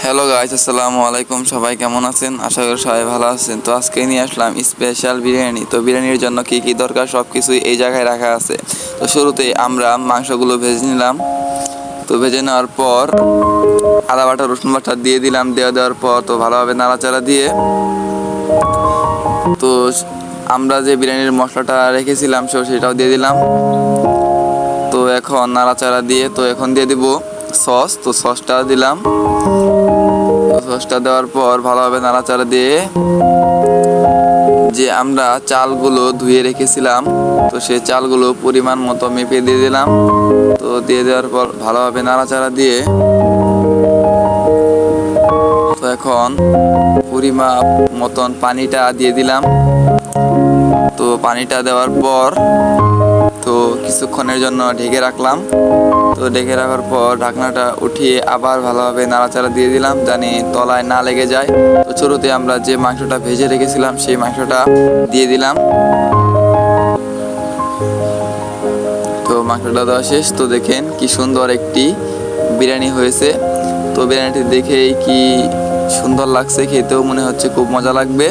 Hello guys, আসসালামু আলাইকুম। সবাই কেমন আছেন? আশা করি সবাই ভালো আছেন। তো আজকে নিয়ে আসলাম স্পেশাল বিরিয়ানি। তো বিরিয়ানির জন্য কি কি দরকার সব কিছুই এই জায়গায় রাখা আছে। তো শুরুতেই আমরা মাংসগুলো ভেজে নিলাম। তো ভেজে নেওয়ার পর আদা বাটা রসুন বাটা দিয়ে দিলাম। দেওয়ার পর তো ভালোভাবে নাড়াচাড়া দিয়ে তো আমরা যে বিরিয়ানির মশলাটা রেখেছিলাম সেটাও দিয়ে দিলাম। তো এখন নাড়াচাড়া দিয়ে এখন দিয়ে দিব সস। তো সসটা দিলাম। সসটা দেওয়ার পর ভালোভাবে নাড়াচাড়া দিয়ে যে আমরা চালগুলো ধুয়ে রেখেছিলাম তো সেই চালগুলো পরিমাণ মতো মেপে দিয়ে দিলাম। তো দিয়ে দেওয়ার পর ভালোভাবে নাড়াচাড়া দিয়ে তো এখন পরিমাণ মতন পানিটা দিয়ে দিলাম। তো পানিটা দেওয়ার পর তো কিছুক্ষণের জন্য ঢেকে রাখলাম। তো ঢেকে রাখার পর ঢাকনাটা উঠিয়ে আবার ভালোভাবে নাড়াচাড়া দিয়ে দিলাম জানি তলায় না লেগে যায়। তো শুরুতে আমরা যে মাংসটা ভেজে রেখেছিলাম সেই মাংসটা দিয়ে দিলাম। তো মাংসটা দেওয়া শেষ। তো দেখেন কি সুন্দর একটি বিরিয়ানি হয়েছে। তো বিরিয়ানিটি দেখেই কি সুন্দর লাগছে, খেতেও মনে হচ্ছে খুব মজা লাগবে।